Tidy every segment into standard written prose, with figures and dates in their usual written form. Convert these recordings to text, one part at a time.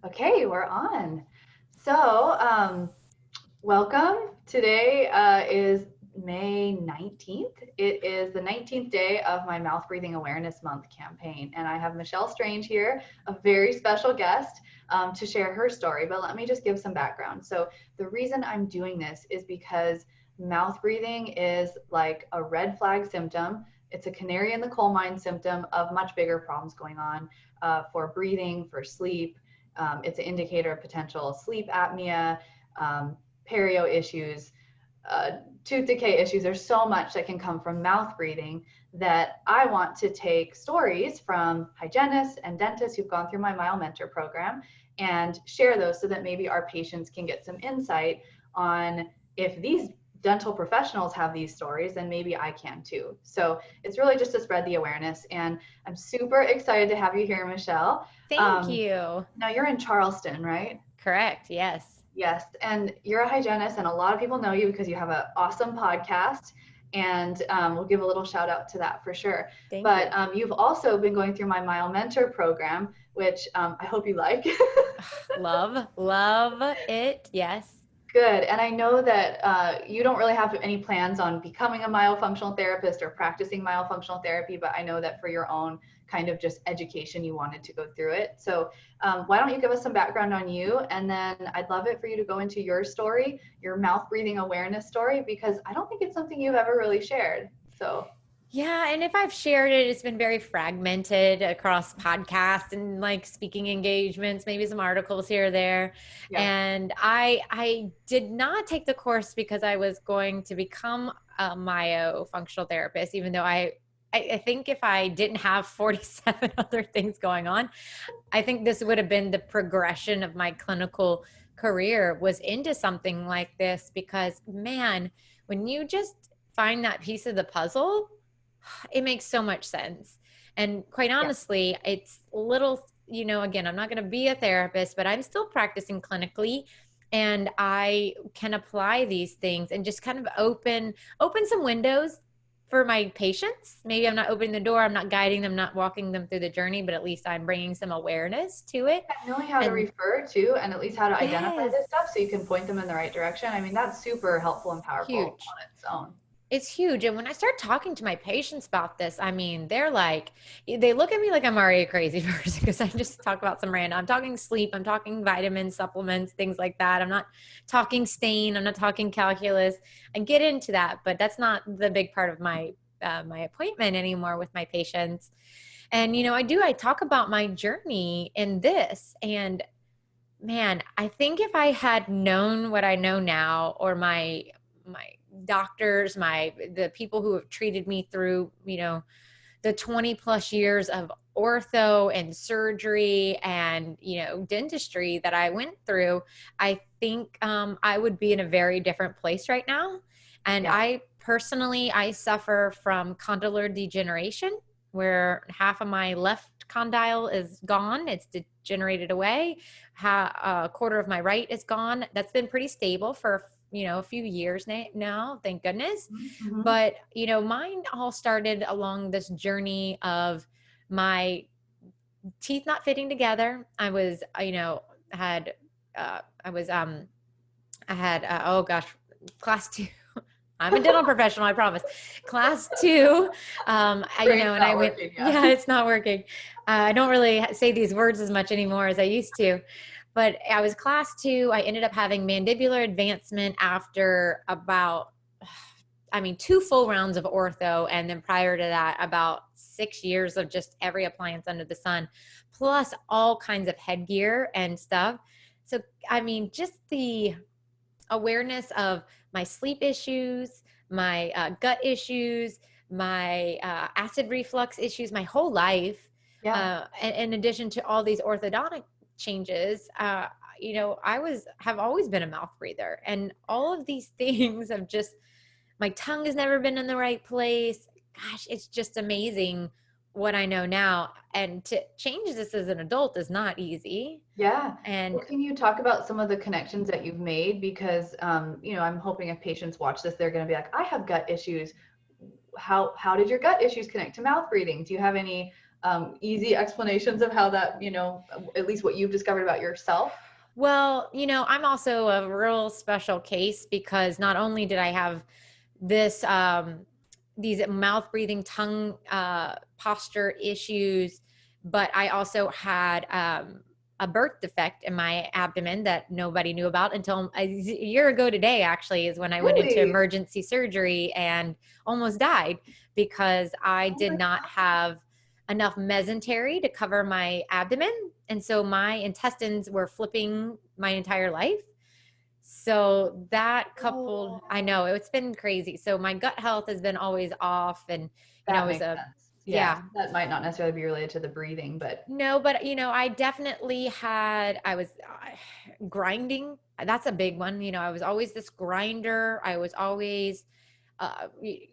Okay, we're on. So, welcome. Today is May 19th. It is the 19th day of my Mouth Breathing Awareness Month campaign. And I have Michelle Strange here, a very special guest, to share her story. But let me just give some background. So, the reason I'm doing this is because mouth breathing is like a red flag symptom. It's a canary in the coal mine symptom of much bigger problems going on for breathing, for sleep. It's an indicator of potential sleep apnea, perio issues, tooth decay issues. There's so much that can come from mouth breathing that I want to take stories from hygienists and dentists who've gone through my MyoMentor program and share those so that maybe our patients can get some insight on if these dental professionals have these stories, then maybe I can too. So it's really just to spread the awareness. And I'm super excited to have you here, Michelle. Thank Um, you. Now you're in Charleston, right? Correct. Yes. Yes, and you're a hygienist, and a lot of people know you because you have an awesome podcast, and we'll give a little shout out to that for sure. Thank But you. you've also been going through my MyoMentor program, which I hope you like. Love it. Yes. Good. And I know that you don't really have any plans on becoming a myofunctional therapist or practicing myofunctional therapy, but I know that for your own kind of just education, you wanted to go through it. So why don't you give us some background on you? And then I'd love it for you to go into your story, your mouth breathing awareness story, because I don't think it's something you've ever really shared. So, Yeah. And if I've shared it, it's been very fragmented across podcasts and like speaking engagements, maybe some articles here or there. yeah. And I did not take the course because I was going to become a myofunctional therapist, even though I think if I didn't have 47 other things going on, I think this would have been the progression of my clinical career was into something like this because man, when you just find that piece of the puzzle, it makes so much sense. And quite Yeah. honestly, it's little, again, I'm not going to be a therapist, but I'm still practicing clinically and I can apply these things and just kind of open some windows for my patients. Maybe I'm not opening the door, I'm not guiding them, not walking them through the journey, but at least I'm bringing some awareness to it. Knowing how to And refer to and at least how to identify yes, this stuff so you can point them in the right direction. I mean, that's super helpful and powerful huge. on its own. It's huge. And when I start talking to my patients about this, I mean, they're like, they look at me like I'm already a crazy person because I just talk about some random. I'm talking sleep, I'm talking vitamins, supplements, things like that. I'm not talking stain, I'm not talking calculus. I get into that, but that's not the big part of my appointment anymore with my patients. And I talk about my journey in this, and man, I think if I had known what I know now, or my doctors, the people who have treated me through, the 20 plus years of ortho and surgery and dentistry that I went through, I think I would be in a very different place right now. And Yeah. I personally, I suffer from condylar degeneration, where half of my left condyle is gone. It's degenerated away. A quarter of my right is gone. That's been pretty stable for a few years now, thank goodness. Mm-hmm. But mine all started along this journey of my teeth not fitting together. I was had I was I had oh gosh, class 2. I'm a dental professional, I promise. Class 2. Brain's And I not went, working. Yeah. yeah, it's not working. I don't really say these words as much anymore as I used to. But I was class 2. I ended up having mandibular advancement after about, I mean, 2 full rounds of ortho. And then prior to that, about 6 years of just every appliance under the sun, plus all kinds of headgear and stuff. So, I mean, just the awareness of my sleep issues, my gut issues, my acid reflux issues, my whole life. Yeah. In addition to all these orthodontic changes, have always been a mouth breather, and all of these things have just, my tongue has never been in the right place. Gosh, it's just amazing what I know now. And to change this as an adult is not easy. Yeah. And Well, can you talk about some of the connections that you've made? Because, I'm hoping if patients watch this, they're going to be like, I have gut issues. How did your gut issues connect to mouth breathing? Do you have any easy explanations of how that, at least what you've discovered about yourself? Well, I'm also a real special case because not only did I have this these mouth breathing, tongue posture issues, but I also had a birth defect in my abdomen that nobody knew about until a year ago today, actually, is when I went into Really? emergency surgery and almost died because I Oh did my not have enough mesentery to cover my abdomen. And so my intestines were flipping my entire life. So that coupled, I God. know it's been crazy. So my gut health has been always off. And, it That was makes sense. Yeah. yeah, That might not necessarily be related to the breathing, but no, but I definitely I was grinding. That's a big one. I was always this grinder. I was always,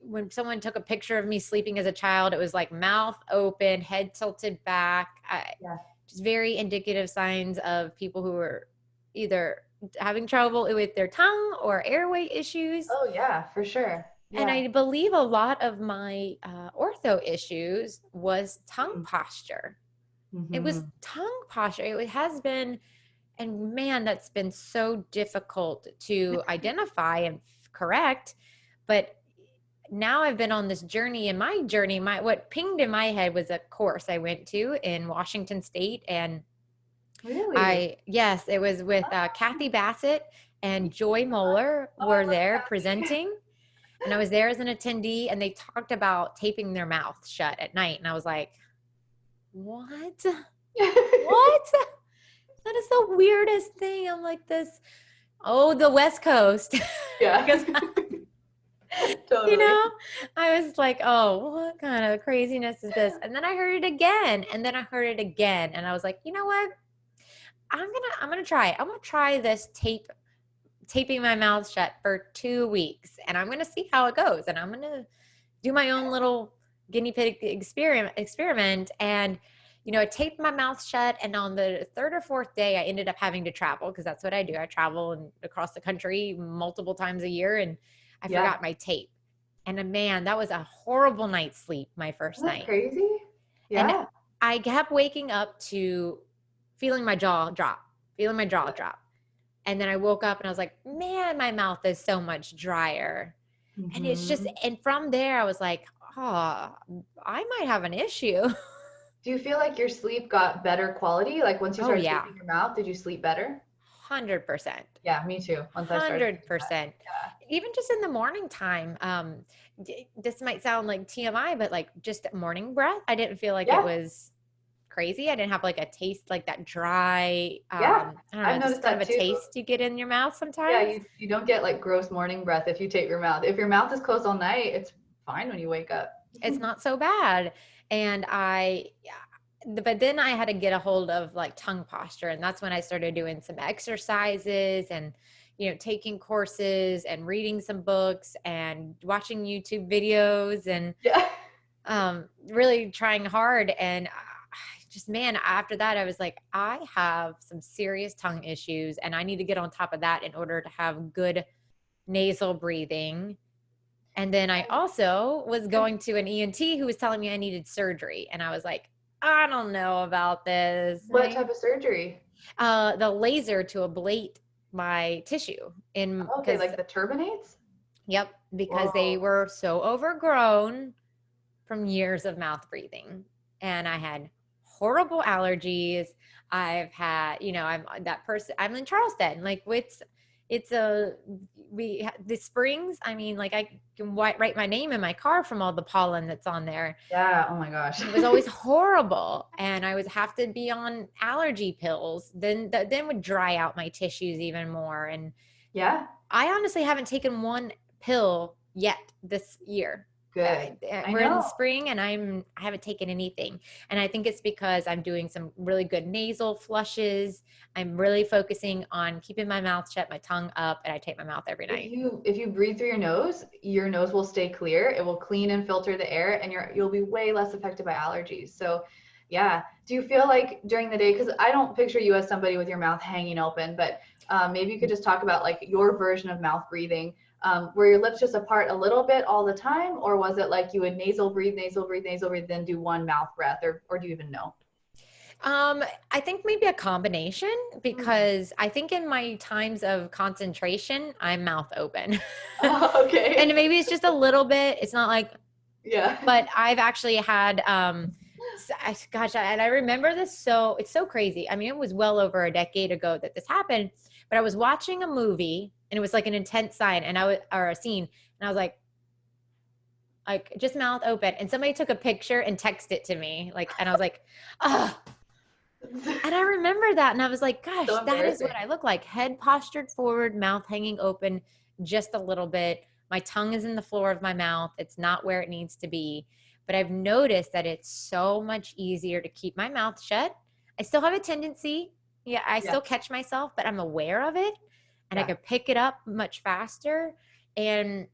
when someone took a picture of me sleeping as a child, it was like mouth open, head tilted back. yeah. Just very indicative signs of people who are either having trouble with their tongue or airway issues. Oh yeah, for sure. And Yeah. I believe a lot of my ortho issues was tongue posture. It was Mm-hmm. tongue posture. It has been, and man, that's been so difficult to identify and correct. But now I've been on this journey, and my journey, what pinged in my head was a course I went to in Washington State. And Really? yes, it was with Kathy Bassett and Joy Moeller Oh, I were love there Kathy. presenting. And I was there as an attendee, and they talked about taping their mouth shut at night. And I was like, what? What? That is the weirdest thing. I'm like this, oh, the West Coast. Yeah. Because, you Totally. know, I was like, oh, what kind of craziness is this? And then I heard it again. And then I heard it again. And I was like, you know what? I'm gonna try it. I'm gonna try this taping my mouth shut for 2 weeks. And I'm gonna see how it goes. And I'm gonna do my own little guinea pig experiment. And I taped my mouth shut, and on the third or fourth day I ended up having to travel, because that's what I do. I travel across the country multiple times a year, and I Yeah. forgot my tape. And man, that was a horrible night's sleep, my first Isn't that night. crazy? And Yeah. I kept waking up to feeling my jaw drop, feeling my jaw drop. And then I woke up and I was like, man, my mouth is so much drier. And it's just, Mm-hmm. and from there, I was like, oh, I might have an issue. Do you feel like your sleep got better quality? Like once you Oh, started yeah. taping your mouth, did you sleep better? 100%. Yeah, me too. Once I started doing that. 100%. Even just in the morning time, this might sound like TMI, but like just morning breath, I didn't feel like it Yeah. was crazy. I didn't have like a taste, like that dry, Yeah. I don't know, I've just noticed kind of that a too. taste you get in your mouth Yeah, sometimes. you don't get like gross morning breath if you tape your mouth. If your mouth is closed all night, it's fine when you wake up. It's not so bad. And but then I had to get a hold of like tongue posture. And that's when I started doing some exercises and, taking courses and reading some books and watching YouTube videos and Yeah. really trying hard. And just, man, after that, I was like, I have some serious tongue issues, and I need to get on top of that in order to have good nasal breathing. And then I also was going to an ENT who was telling me I needed surgery. And I was like, I don't know about this. What type of surgery? The laser to ablate my tissue in, Okay, because, like the turbinates? yep, because they Whoa. were so overgrown from years of mouth breathing. And I had horrible allergies. I've had, I'm that person, I'm in Charleston. Like, it's the springs. I mean, like, I can write my name in my car from all the pollen that's on there. Yeah, oh my gosh. It was always horrible. And I would have to be on allergy pills. Then would dry out my tissues even more. And Yeah, I honestly haven't taken one pill yet this year. good. I We're in the know. spring, and I haven't taken anything. And I think it's because I'm doing some really good nasal flushes. I'm really focusing on keeping my mouth shut, my tongue up, and I tape my mouth every If night. you breathe through your nose will stay clear. It will clean and filter the air, and you'll be way less affected by allergies. So, yeah. Do you feel like during the day, because I don't picture you as somebody with your mouth hanging open, but maybe you could just talk about like your version of mouth breathing. Were your lips just apart a little bit all the time, or was it like you would nasal breathe, nasal breathe, nasal breathe, then do one mouth breath, or do you even know? I think maybe a combination Hmm. because I think in my times of concentration, I'm mouth open. And Okay. maybe it's just a little bit. It's not like, Yeah. but I've actually had, gosh, and I remember this. So it's so crazy. I mean, it was well over a decade ago that this happened, but I was watching a movie and it was like an intense sign and or a scene. And I was like just mouth open. And somebody took a picture and texted it to me. Like, and I was like, oh, and I remember that. And I was like, gosh, So that is what embarrassing. I look like. Head postured forward, mouth hanging open just a little bit. My tongue is in the floor of my mouth. It's not where it needs to be. But I've noticed that it's so much easier to keep my mouth shut. I still have a tendency. Yeah, I Yeah. still catch myself, but I'm aware of it and I Yeah. can pick it up much faster. And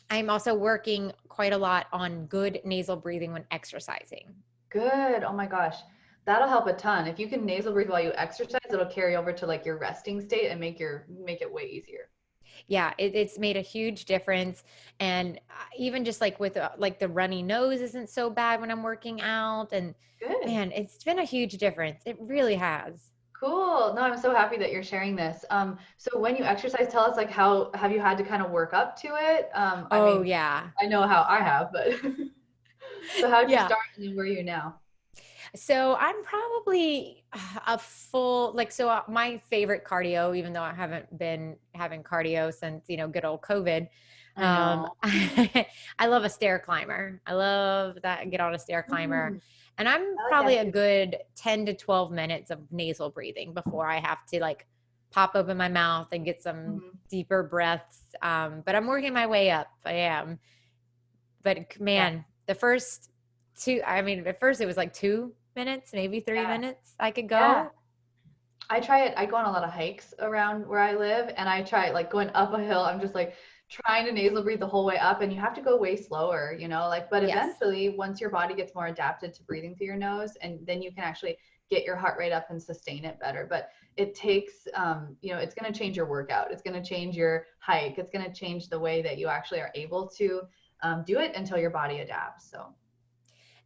I'm also working quite a lot on good nasal breathing when exercising. Good. Oh my gosh. That'll help a ton. If you can nasal breathe while you exercise, it'll carry over to like your resting state and make it way easier. Yeah, it's made a huge difference. And even just like with like the runny nose isn't so bad when I'm working out. And Good. man, it's been a huge difference. It really has. Cool. No, I'm so happy that you're sharing this. So when you exercise, tell us like how have you had to kind of work up to it? I Oh, mean, yeah. I know how I have, but so how did you Yeah. start and then where are you now? So I'm probably a full, like, so my favorite cardio, even though I haven't been having cardio since, good old COVID. I know. I love a stair climber. I love that, get on a stair climber. Mm, And I'm I like probably that a too. good 10 to 12 minutes of nasal breathing before I have to like pop open my mouth and get some Mhm. deeper breaths. But I'm working my way up. I am. But Yeah. man, the first two, I mean, at first it was like 2 minutes, maybe 3 minutes I could Yeah. go. I try it. I go on a lot of hikes around where I live, and I try it like going up a hill. I'm just like trying to nasal breathe the whole way up, and you have to go way slower, like, but Yes. eventually, once your body gets more adapted to breathing through your nose, and then you can actually get your heart rate up and sustain it better. But it takes, it's going to change your workout. It's going to change your hike. It's going to change the way that you actually are able to do it until your body adapts. So,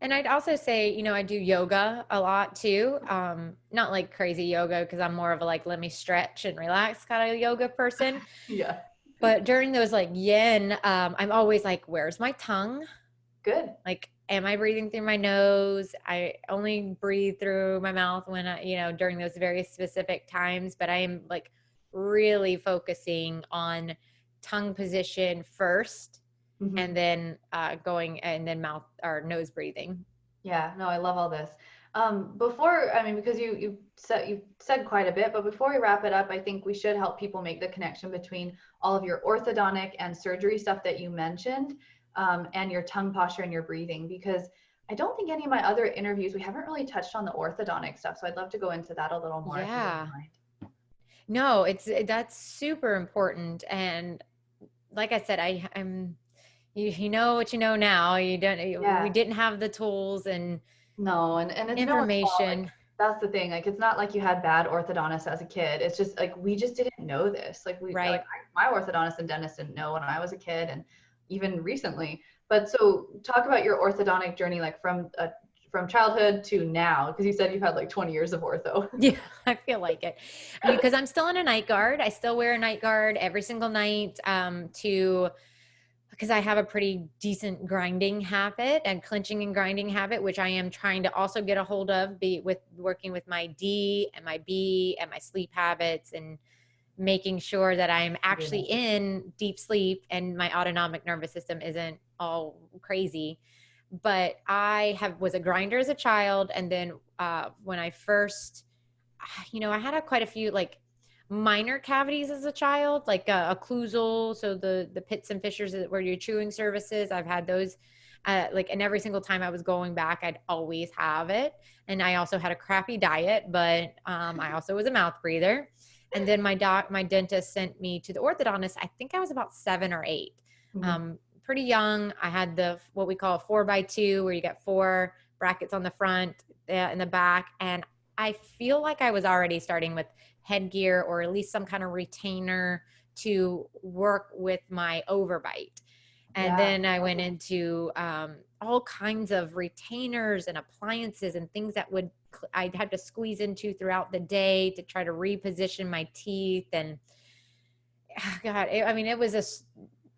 And I'd also say, I do yoga a lot too. Not like crazy yoga because I'm more of a like, let me stretch and relax kind of yoga person. yeah, But during those like yin, I'm always like, where's my tongue? good. Like, am I breathing through my nose? I only breathe through my mouth when during those very specific times, but I am like really focusing on tongue position first and Mhm. then going and then mouth or nose breathing. Yeah, no, I love all this. Before, I mean, because you said quite a bit, but before we wrap it up, I think we should help people make the connection between all of your orthodontic and surgery stuff that you mentioned, and your tongue posture and your breathing, because I don't think any of my other interviews we haven't really touched on the orthodontic stuff. So I'd love to go into that a little more if you wouldn't Yeah. mind. No, that's super important. And like I said, I'm you know what you know now. You don't we Yeah. didn't have the tools and No, and it's no one's fault. Like information. that's the thing. Like it's not like you had bad orthodontists as a kid. It's just like we just didn't know this. Right. My orthodontist and dentist didn't know when I was a kid and even recently. But so talk about your orthodontic journey like from childhood to now because you said you've had like 20 years of ortho. Yeah, I feel like it. Because I'm still in a night guard. I still wear a night guard every single night to because I have a pretty decent grinding habit and clenching and grinding habit, which I am trying to also get a hold of, be with working with my D and my B and my sleep habits and making sure that I'm actually Breathing. in deep sleep and my autonomic nervous system isn't all crazy. But I have was a grinder as a child, and then when I first, I had quite a few like minor cavities as a child, like occlusal, so the pits and fissures where your chewing surfaces. I've had those. And every single time I was going back, I'd always have it. And I also had a crappy diet, but I also was a mouth breather. And then my dentist sent me to the orthodontist. I think I was about 7 or 8, Hmm. pretty young. I had what we call a 4x2, where you get 4 brackets on the front and the back. And I feel like I was already starting with headgear or at least some kind of retainer to work with my overbite. And Yeah. then I went into all kinds of retainers and appliances and things that I'd have to squeeze into throughout the day to try to reposition my teeth. And God, it was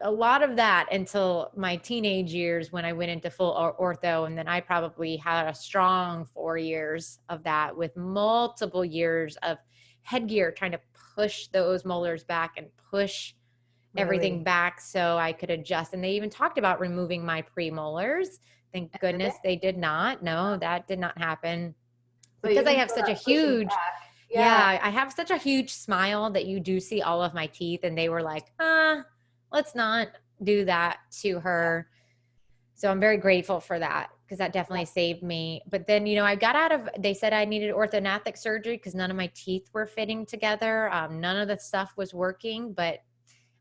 a lot of that until my teenage years when I went into full ortho. And then I probably had a strong 4 years of that with multiple years of headgear trying to push those molars back and push everything back so I could adjust. And they even talked about removing my premolars. Thank goodness they did not. No, that did not happen. But Because I even have for such a that pushing huge, back, yeah, I have such a huge smile that you do see all of my teeth. And they were like, let's not do that to her. So I'm very grateful for that because that definitely saved me. But then, I got they said I needed orthodontic surgery because none of my teeth were fitting together. None of the stuff was working. But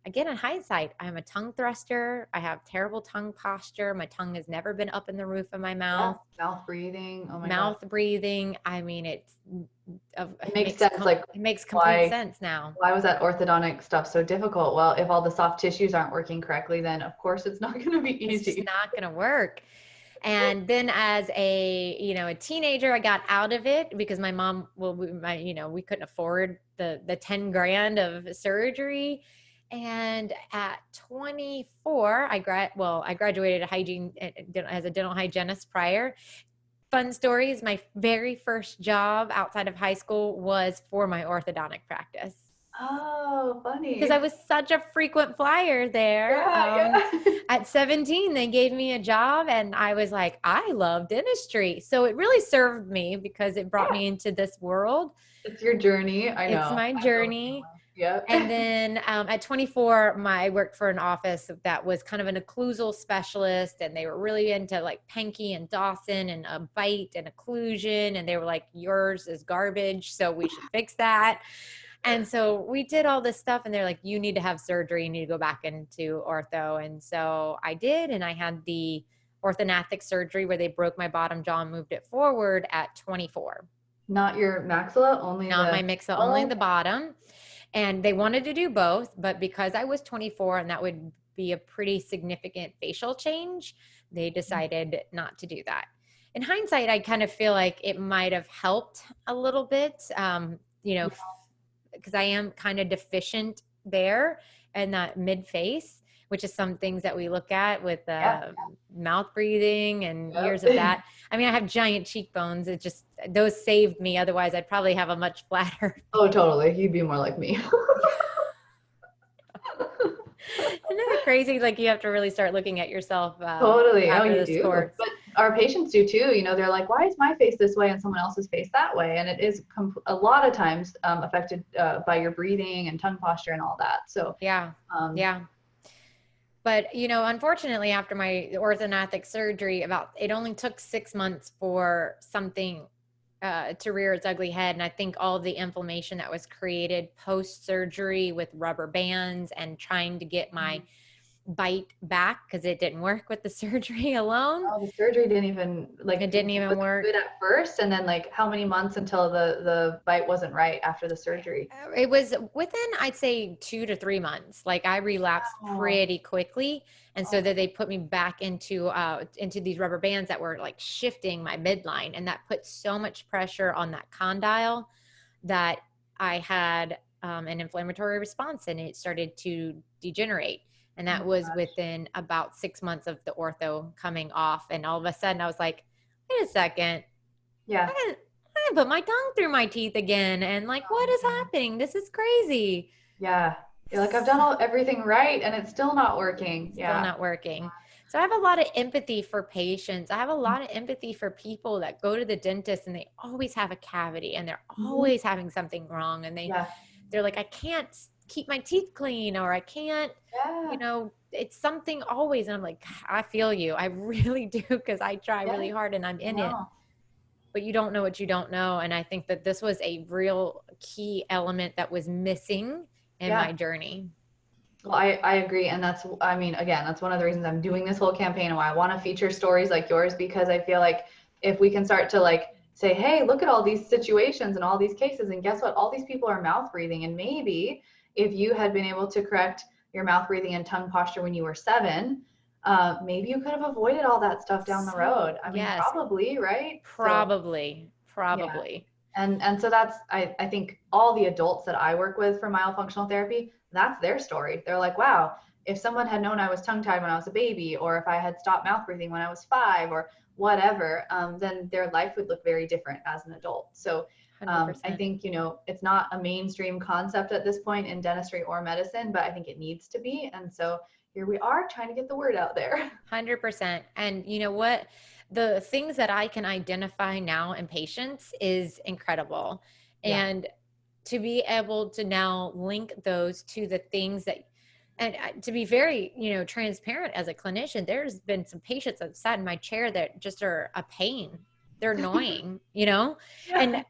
again, in hindsight, I'm a tongue thruster. I have terrible tongue posture. My tongue has never been up in the roof of my mouth. Mouth breathing. Oh my mouth God. breathing. It makes sense. Like, it makes complete sense now. Why was that orthodontic stuff so difficult? Well, if all the soft tissues aren't working correctly, then of course it's not going to be easy. It's just not going to work. And then as a teenager, I got out of it because my mom, we couldn't afford the 10 grand of surgery. And at 24, I graduated as a dental hygienist prior. Fun story is my very first job outside of high school was for my orthodontic practice. Oh, funny. Because I was such a frequent flyer there. At 17, they gave me a job and I was like, I love dentistry. So it really served me because it brought me into this world. It's your journey. I know. It's my journey. Yeah. And then at 24, I worked for an office that was kind of an occlusal specialist, and they were really into like Pankey and Dawson and a bite and occlusion. And they were like, yours is garbage, so we should fix that. And so we did all this stuff, and they're like, you need to have surgery. You need to go back into ortho. And so I did, and I had the orthodontic surgery where they broke my bottom jaw and moved it forward at 24. Not your maxilla, only not my maxilla, only the bottom. And they wanted to do both, but because I was 24 and that would be a pretty significant facial change, they decided not to do that. In hindsight, I kind of feel like it might have helped a little bit, because I am kind of deficient there in that mid face, which is some things that we look at with mouth breathing and years of that. I mean, I have giant cheekbones. Those saved me. Otherwise, I'd probably have a much flatter. Oh, totally. You'd be more like me. Isn't it crazy? Like you have to really start looking at yourself. Totally. After you do. But our patients do too. They're like, why is my face this way and someone else's face that way? And it is a lot of times affected by your breathing and tongue posture and all that. So yeah. But, unfortunately, after my orthodontic surgery, it only took 6 months for something to rear its ugly head. And I think all of the inflammation that was created post-surgery with rubber bands and trying to get my bite back because it didn't work with the surgery alone. Oh, the surgery didn't even work good at first. And then how many months until the bite wasn't right after the surgery? It was within, I'd say 2 to 3 months. Like I relapsed pretty quickly. And so that they put me back into these rubber bands that were like shifting my midline. And that put so much pressure on that condyle that I had an inflammatory response and it started to degenerate. And that was within about 6 months of the ortho coming off. And all of a sudden I was like, wait a second. Yeah. I can put my tongue through my teeth again. And like, what is happening? This is crazy. Yeah. You're like, I've done everything right and it's still not working. Still not working. So I have a lot of empathy for patients. I have a lot of empathy for people that go to the dentist and they always have a cavity and they're always having something wrong. And they're like, I can't keep my teeth clean or I can't, it's something always. And I'm like, I feel you. I really do. Cause I try really hard and I'm in it, but you don't know what you don't know. And I think that this was a real key element that was missing in my journey. Well, I agree. And that's one of the reasons I'm doing this whole campaign and why I want to feature stories like yours, because I feel like if we can start to say, hey, look at all these situations and all these cases. And guess what? All these people are mouth breathing. And maybe if you had been able to correct your mouth breathing and tongue posture when you were 7, maybe you could have avoided all that stuff down the So, road. I mean, yes, probably, right? So probably, yeah. probably. And so that's, I think all the adults that I work with for myofunctional therapy, that's their story. They're like, wow, if someone had known I was tongue tied when I was a baby, or if I had stopped mouth breathing when I was 5 or whatever, then their life would look very different as an adult. So I 100%. think, it's not a mainstream concept at this point in dentistry or medicine, but I think it needs to be. And so here we are trying to get the word out there. 100%. And you know what? The things that I can identify now in patients is incredible. Yeah. And to be able to now link those to the things that, and to be very, transparent as a clinician, there's been some patients that sat in my chair that just are a pain. They're annoying, and Yeah.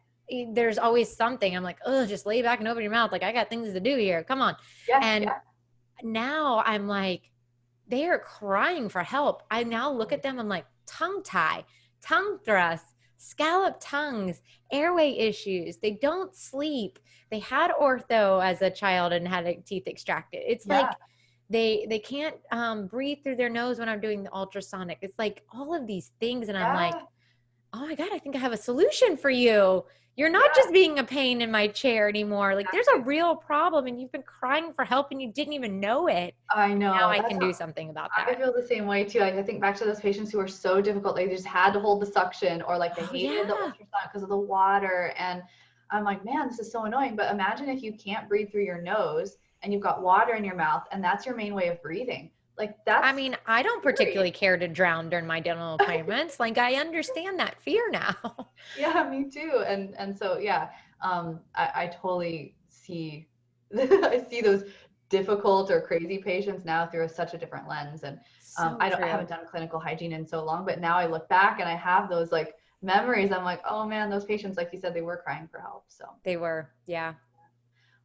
there's always something. I'm like, oh, just lay back and open your mouth. Like, I got things to do here. Come on. Yeah. And Yeah. now I'm like, they are crying for help. I now look at them, I'm like, tongue tie, tongue thrust, scallop tongues, airway issues. They don't sleep. They had ortho as a child and had teeth extracted. It's Yeah. like they can't breathe through their nose when I'm doing the ultrasonic. It's like all of these things. And I'm like, Yeah. oh my God, I think I have a solution for you. You're not Yeah. just being a pain in my chair anymore. Like there's a Exactly. real problem and you've been crying for help and you didn't even know it. I Now know. I That's can how do something about I that. feel the same way too. Like I think back to those patients who are so difficult, like they just had to hold the suction or like they Oh hated the yeah. ultrasound because of the water. And I'm like, man, this is so annoying. But imagine if you can't breathe through your nose and you've got water in your mouth and that's your main way of breathing. Like I that's mean, I don't scary. particularly care to drown during my dental appointments. Like I understand that fear now. Yeah, me too. And so yeah, I totally see I see those difficult or crazy patients now through such a different lens. And So I true. haven't done clinical hygiene in so long, but now I look back and I have those like memories. I'm like, oh man, those patients, like you said, they were crying for help. So They were. Yeah.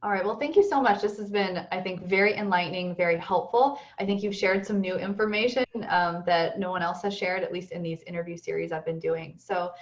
all right. Well, thank you so much. This has been, I think, very enlightening, very helpful. I think you've shared some new information that no one else has shared, at least in these interview series I've been doing. So,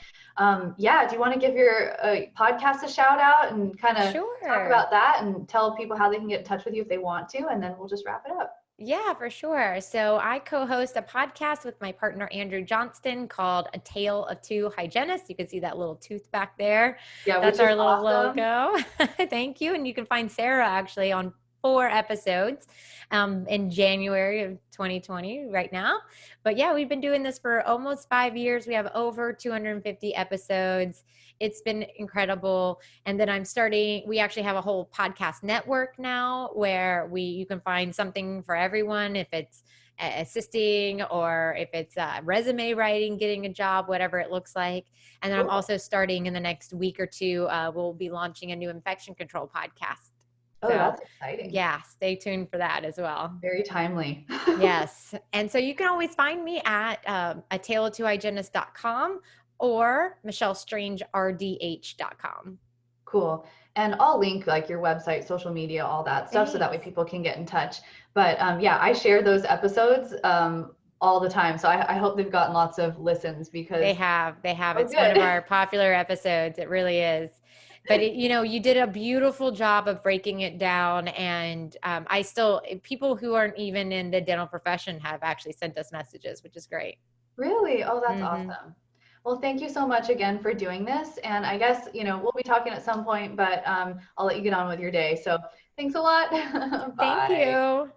yeah, do you want to give your podcast a shout out and kind of talk Sure. about that and tell people how they can get in touch with you if they want to? And then we'll just wrap it up. Yeah, for sure. So I co-host a podcast with my partner Andrew Johnston called A Tale of Two Hygienists. You can see that little tooth back there. Yeah, which That's is our little awesome. logo. Thank you. And you can find Sarah actually on 4 episodes in January of 2020 right now. But yeah, we've been doing this for almost 5 years. We have over 250 episodes. It's been incredible. And then we actually have a whole podcast network now where you can find something for everyone. If it's assisting or if it's resume writing, getting a job, whatever it looks like. And then I'm Cool. also starting in the next week or two, we'll be launching a new infection control podcast. Oh, So that's exciting. yeah, stay tuned for that as well. Very timely. Yes. And so you can always find me at a tale of two hygienist.com or michellestrangeردh.com. Cool. And I'll link like your website, social media, all that stuff, so that way Thanks. people can get in touch. But yeah, I share those episodes all the time. So I hope they've gotten lots of listens They because, have. They have. oh, It's one of good. our popular episodes. It really is. But you did a beautiful job of breaking it down. And people who aren't even in the dental profession have actually sent us messages, which is great. Really? Oh, that's Hmm. awesome. Well, thank you so much again for doing this. And I guess, we'll be talking at some point, but I'll let you get on with your day. So thanks a lot. Thank Bye. you.